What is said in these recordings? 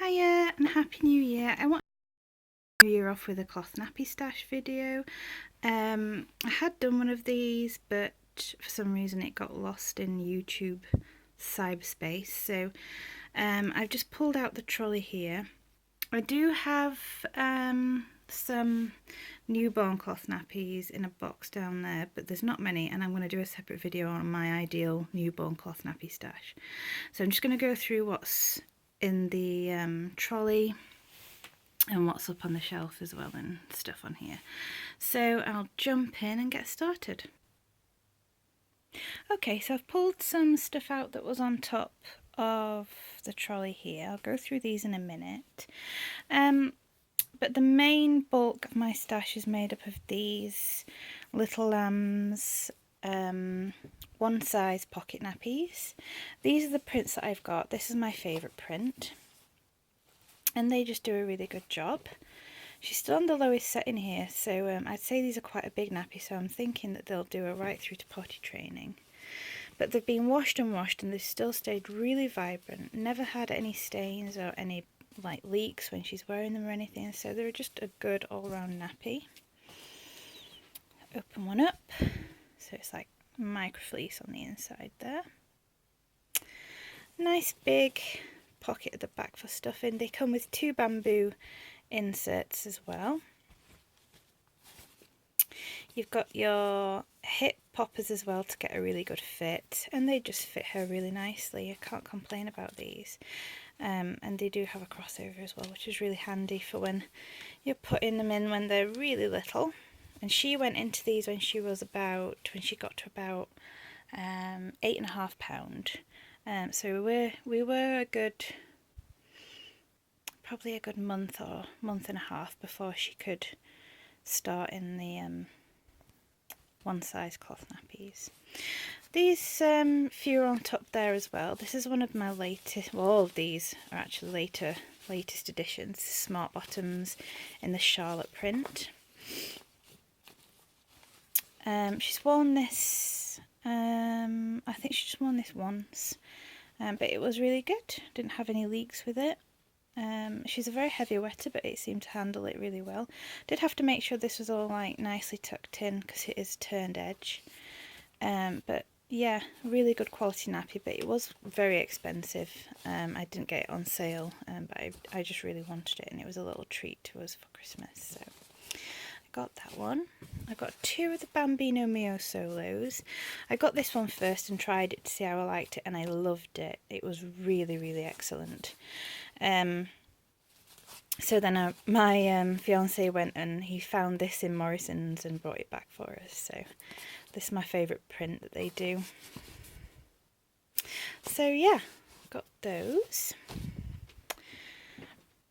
Hiya and Happy New Year. I want to New Year off with a cloth nappy stash video. I had done one of these, but for some reason it got lost in YouTube cyberspace. So I've just pulled out the trolley here. I do have some newborn cloth nappies in a box down there, but there's not many, and I'm going to do a separate video on my ideal newborn cloth nappy stash. So I'm just going to go through what's in the trolley and what's up on the shelf as well and stuff on here. So I'll jump in and get started. Okay, so I've pulled some stuff out that was on top of the trolley here. I'll go through these in a minute. But the main bulk of my stash is made up of these little lambs, one size pocket nappies. These are the prints that I've got. This is my favourite print, and they just do a really good job. She's still on the lowest setting here, so I'd say these are quite a big nappy, so I'm thinking that they'll do her right through to potty training. But they've been washed and they've still stayed really vibrant, never had any stains or any like leaks when she's wearing them or anything, so they're just a good all-round nappy. Open one up, so it's like micro fleece on the inside there. Nice big pocket at the back for stuffing. They come with 2 bamboo inserts as well. You've got your hip poppers as well to get a really good fit, and they just fit her really nicely. I can't complain about these. And they do have a crossover as well, which is really handy for when you're putting them in when they're really little. And she went into these when she got to about 8.5 pounds. So we were a good, probably a good month or month and a half before she could start in the one size cloth nappies. These few are on top there as well. This is one of my latest, well, all of these are actually latest editions. Smart bottoms in the Charlotte print. She's worn this, I think she's just worn this once, but it was really good. Didn't have any leaks with it. She's a very heavy wetter, but it seemed to handle it really well. Did have to make sure this was all like nicely tucked in because it is turned edge. But yeah, really good quality nappy, but it was very expensive. I didn't get it on sale, but I just really wanted it, and it was a little treat to us for Christmas, so I got that one. I got 2 of the Bambino Mio Solos. I got this one first and tried it to see how I liked it, and I loved it. It was really, really excellent. So then my fiance went and he found this in Morrison's and brought it back for us. So this is my favourite print that they do. So yeah, got those.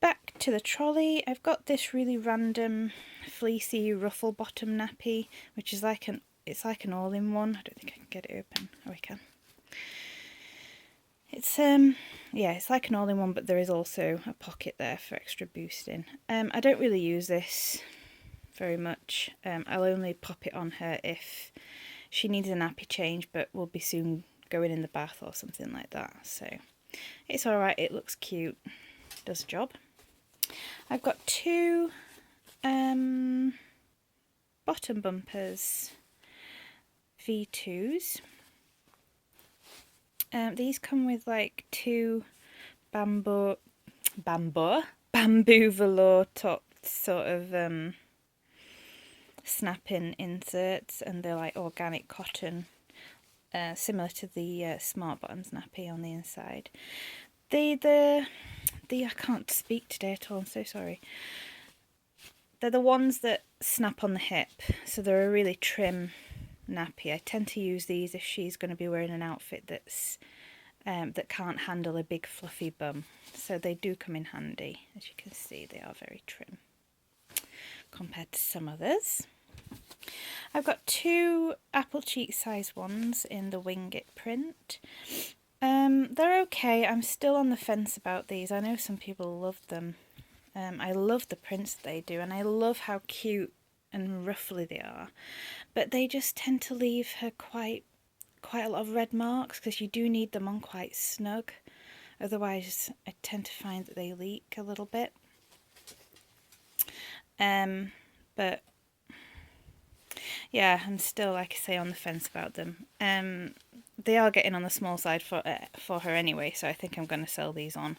Back to the trolley. I've got this really random fleecy ruffle bottom nappy, which is like it's like an all-in-one. I don't think I can get it open. Oh, I can. It's yeah, it's like an all-in-one, but there is also a pocket there for extra boosting. I don't really use this very much. I'll only pop it on her if she needs a nappy change, but will be soon going in the bath or something like that. So it's alright, it looks cute, does the job. I've got 2 bottom bumpers, V2s. These come with like 2 bamboo velour top sort of snap-in inserts, and they're like organic cotton, similar to the Smart Bottoms nappy on the inside. I can't speak today at all, I'm so sorry. They're the ones that snap on the hip, so they're a really trim nappy. I tend to use these if she's going to be wearing an outfit that's that can't handle a big fluffy bum, so they do come in handy. As you can see, they are very trim compared to some others. I've got 2 apple cheek size ones in the Wing It print. They're okay. I'm still on the fence about these. I know some people love them. I love the prints that they do, and I love how cute and ruffly they are, but they just tend to leave her quite a lot of red marks because you do need them on quite snug Otherwise I tend to find that they leak a little bit. But yeah, I'm still, like I say, on the fence about them. They are getting on the small side for her anyway, so I think I'm going to sell these on.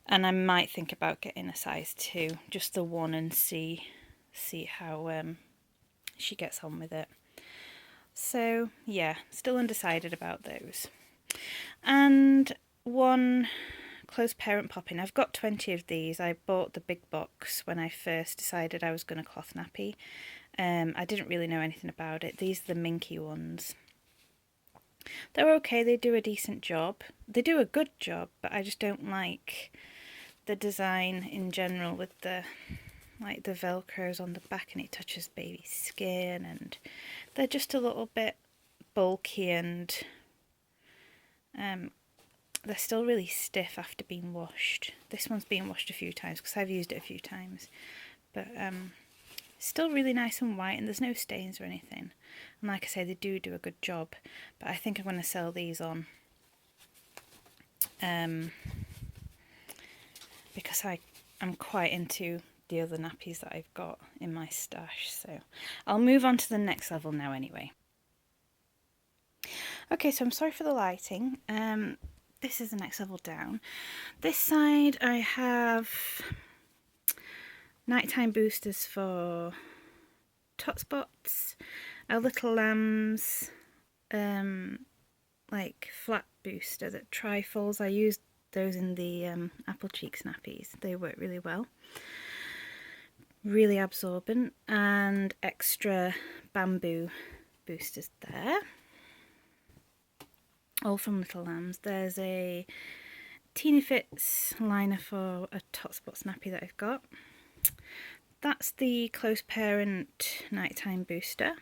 And I might think about getting a size 2, just the one, and see how she gets on with it. So yeah, still undecided about those. And one close parent popping. I've got 20 of these. I bought the big box when I first decided I was going to cloth nappy. I didn't really know anything about it. These are the minky ones. They're okay, they do a decent job. They do a good job, but I just don't like the design in general with the Velcros on the back, and it touches baby's skin, and they're just a little bit bulky, and they're still really stiff after being washed. This one's been washed a few times because I've used it a few times, but still really nice and white, and there's no stains or anything. And like I say, they do a good job, but I think I'm going to sell these on because I'm quite into the other nappies that I've got in my stash. So I'll move on to the next level now anyway. Okay, so I'm sorry for the lighting. This is the next level down. This side I have nighttime boosters for tot spots, a little lambs, like flat booster that trifles. I used those in the apple cheeks nappies. They work really well. Really absorbent, and extra bamboo boosters there. All from Little Lambs. There's a Teeny Fits liner for a tot spots nappy that I've got. That's the close parent nighttime booster.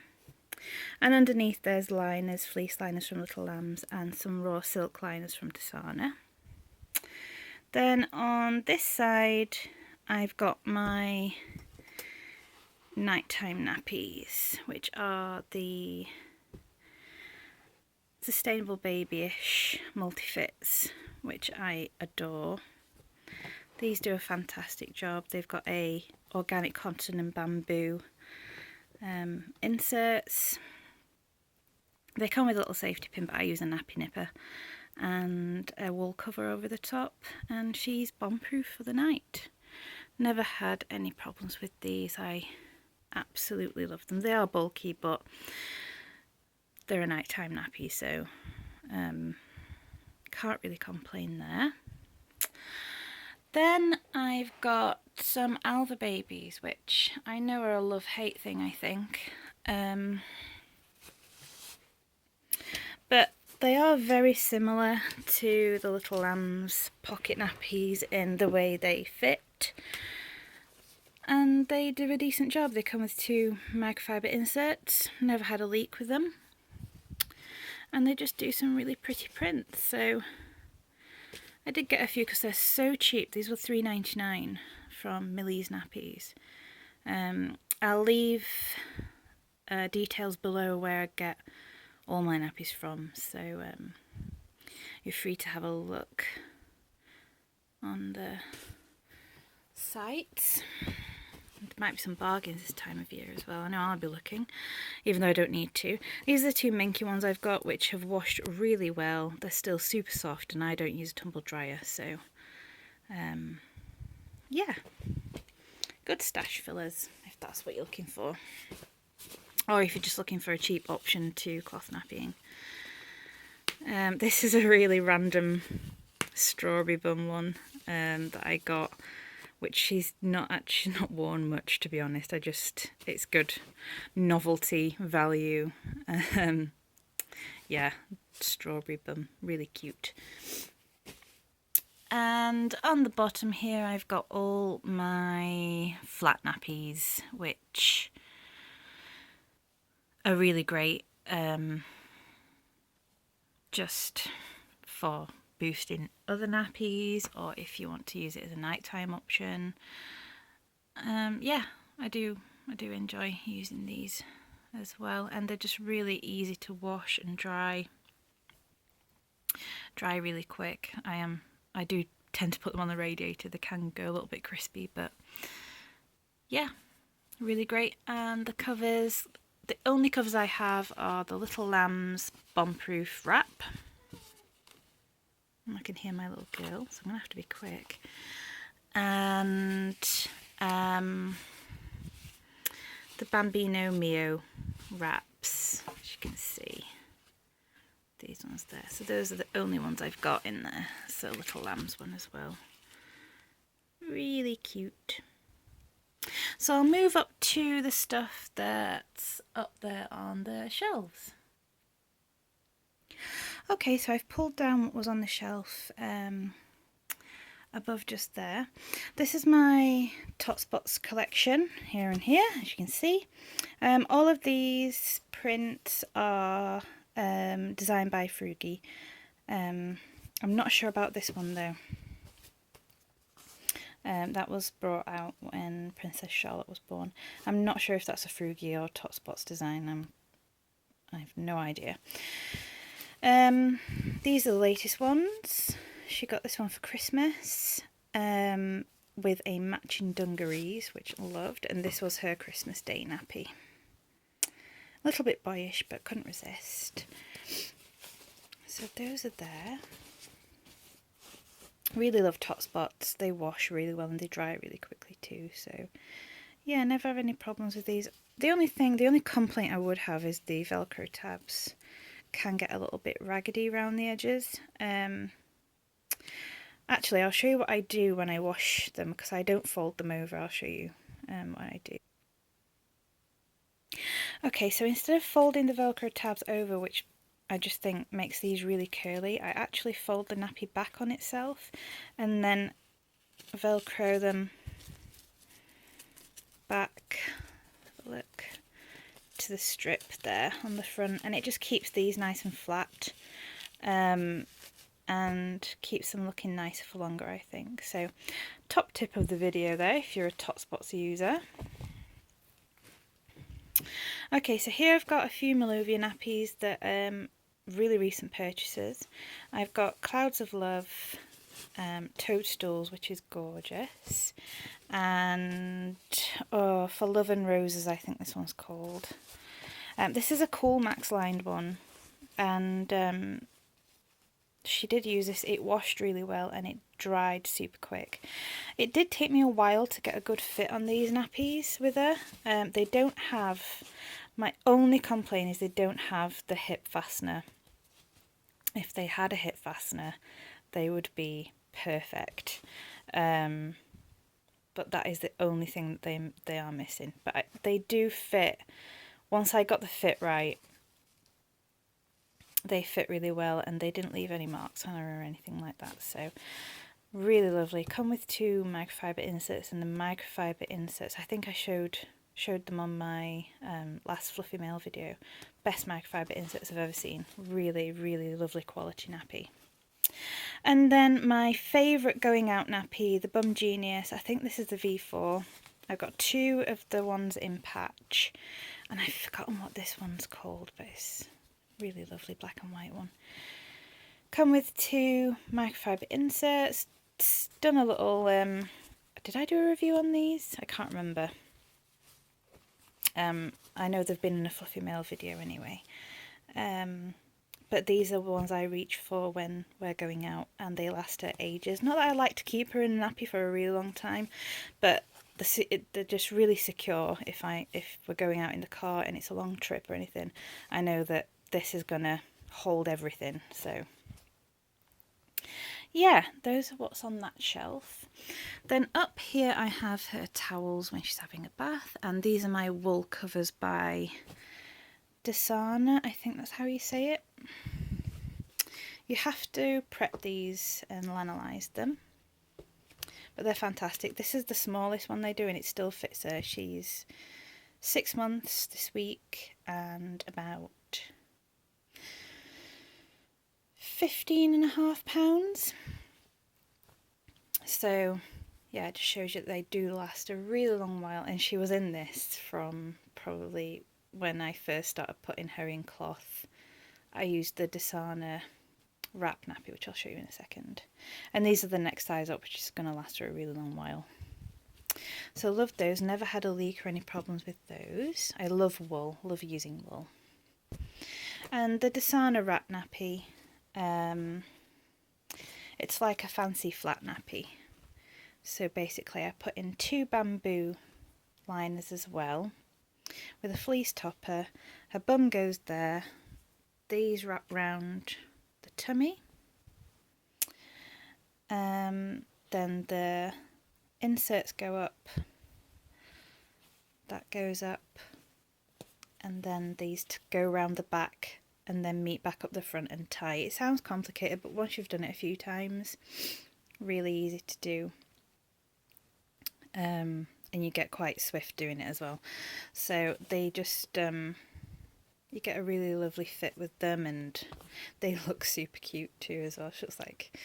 And underneath there's liners, fleece liners from Little Lambs, and some raw silk liners from Dishana. Then on this side I've got my nighttime nappies, which are the Sustainable Babyish multi-fits, which I adore. These do a fantastic job. They've got a organic cotton and bamboo inserts. They come with a little safety pin, but I use a nappy nipper, and a wool cover over the top, and she's bomb-proof for the night. Never had any problems with these. I absolutely love them. They are bulky, but they're a nighttime nappy, so can't really complain there. Then I've got some Alva babies, which I know are a love-hate thing, I think. But they are very similar to the Little Lambs pocket nappies in the way they fit. And they do a decent job. They come with 2 microfiber inserts. Never had a leak with them. And they just do some really pretty prints. So I did get a few because they're so cheap. These were $3.99 from Millie's Nappies. I'll leave details below where I get all my nappies from, so you're free to have a look on the site. There might be some bargains this time of year as well. I know I'll be looking, even though I don't need to. These are the 2 minky ones I've got, which have washed really well. They're still super soft, and I don't use a tumble dryer, so yeah, good stash fillers if that's what you're looking for, or if you're just looking for a cheap option to cloth nappying. This is a really random strawberry bum one that I got, which she's not worn much, to be honest. It's good novelty value. Yeah, strawberry bum, really cute. And on the bottom here I've got all my flat nappies, which are really great, just for boosting other nappies, or if you want to use it as a nighttime option. Yeah, I do enjoy using these as well, and they're just really easy to wash and dry really quick. I am I do tend to put them on the radiator. They can go a little bit crispy, but yeah, really great. And the covers, the only covers I have are the Little Lambs bomb-proof wrap. I can hear my little girl, so I'm going to have to be quick. And the Bambino Mio wraps, as you can see. These ones there. So those are the only ones I've got in there. So Little Lambs one as well. Really cute. So I'll move up to the stuff that's up there on the shelves. Okay, so I've pulled down what was on the shelf above just there. This is my Tot Spots collection here and here, as you can see. All of these prints are designed by Frugi. I'm not sure about this one though. That was brought out when Princess Charlotte was born. I'm not sure if that's a Frugi or Tot Spots design. I have no idea. These are the latest ones. She got this one for Christmas with a matching dungarees, which I loved, and this was her Christmas Day nappy. A little bit boyish, but couldn't resist. So those are there. Really love Tot Spots. They wash really well and they dry really quickly too. So yeah, never have any problems with these. The only complaint I would have is the Velcro tabs can get a little bit raggedy around the edges. Actually, I'll show you what I do when I wash them, because I don't fold them over. I'll show you what I do. Okay, so instead of folding the Velcro tabs over, which I just think makes these really curly, I actually fold the nappy back on itself and then Velcro them back, look, to the strip there on the front, and it just keeps these nice and flat and keeps them looking nicer for longer, I think. So top tip of the video there if you're a Tot Spots user. Okay, so here I've got a few Melodia nappies that really recent purchases. I've got Clouds of Love Toadstools, which is gorgeous, and For Love and Roses, I think this one's called. This is a Cool Max lined one, and she did use this. It washed really well and it dried super quick. It did take me a while to get a good fit on these nappies with her. They don't have, my only complaint is they don't have the hip fastener. If they had a hip fastener, they would be perfect. But that is the only thing that they are missing. But they do fit. Once I got the fit right, they fit really well and they didn't leave any marks on her or anything like that. So really lovely. Come with 2 microfiber inserts, and the microfiber inserts, I think I showed them on my last Fluffy Mail video. Best microfiber inserts I've ever seen. Really, really lovely quality nappy. And then my favourite going out nappy, the Bum Genius. I think this is the V4. I've got 2 of the ones in patch, and I've forgotten what this one's called, but it's really lovely black and white one. Come with 2 microfiber inserts. Done a little, did I do a review on these? I can't remember. I know they've been in a Fluffy Mail video anyway. But these are the ones I reach for when we're going out, and they last her ages. Not that I like to keep her in a nappy for a really long time, but they're just really secure. If we're going out in the car and it's a long trip or anything, I know that this is gonna hold everything. So yeah, those are what's on that shelf. Then up here I have her towels when she's having a bath, and these are my wool covers by Dishana, I think that's how you say it. You have to prep these and lanolise them, but they're fantastic. This is the smallest one they do and it still fits her. She's 6 months this week and about 15.5 pounds. So yeah, it just shows you that they do last a really long while, and she was in this from probably when I first started putting her in cloth. I used the Dishana wrap nappy, which I'll show you in a second. And these are the next size up, which is going to last her a really long while. So love those, never had a leak or any problems with those. I love wool, love using wool. And the Dishana wrap nappy, it's like a fancy flat nappy. So basically I put in 2 bamboo liners as well, with a fleece topper. Her bum goes there, these wrap round the tummy, then the inserts go up, that goes up, and then these go round the back and then meet back up the front and tie. It sounds complicated, but once you've done it a few times, really easy to do, and you get quite swift doing it as well. So they just you get a really lovely fit with them, and they look super cute too as well. She looks like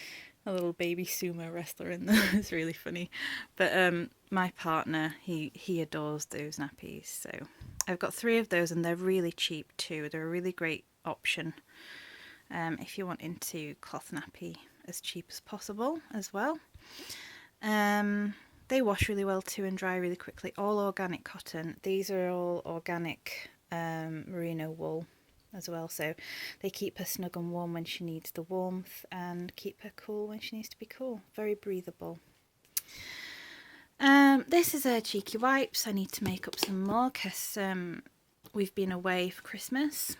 a little baby sumo wrestler in them. It's really funny. But my partner, he adores those nappies, so I've got 3 of those, and they're really cheap too. They're a really great option if you're wanting to cloth nappy as cheap as possible as well. They wash really well too and dry really quickly. All organic cotton. These are all organic merino wool as well, so they keep her snug and warm when she needs the warmth and keep her cool when she needs to be cool. Very breathable. This is her cheeky wipes. I need to make up some more because we've been away for Christmas,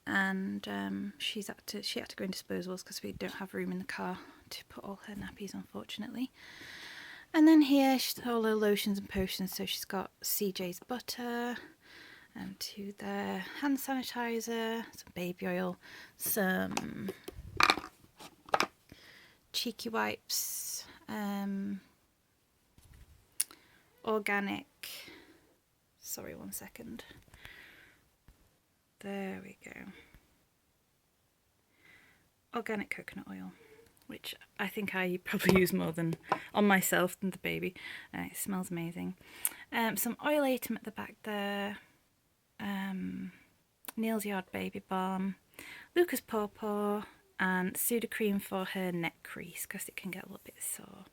and she had to go in disposables because we don't have room in the car to put all her nappies, unfortunately. And then here she's got all her lotions and potions. So she's got CJ's butter, to their hand sanitizer, some baby oil, some cheeky wipes, organic, sorry, one second, there we go, organic coconut oil, which I think I probably use more than on myself than the baby. It smells amazing. Some oilatum at the back there, Neil's Yard baby balm, Lucas pawpaw, and Sudocrem for her neck crease because it can get a little bit sore,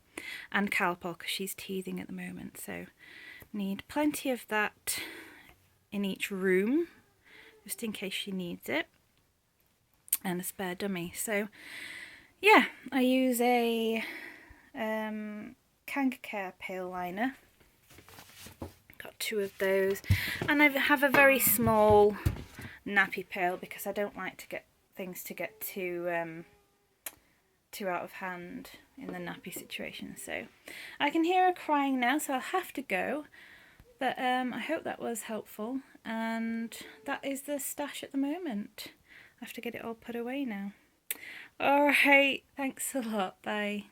and Calpol because she's teething at the moment, so need plenty of that in each room just in case she needs it, and a spare dummy. So yeah, I use a Kangaroo pale liner, got 2 of those, and I have a very small nappy pail because I don't like to get things to get too out of hand in the nappy situation. So I can hear her crying now, so I'll have to go, but I hope that was helpful, and that is the stash at the moment. I have to get it all put away now. Alright, thanks a lot, bye.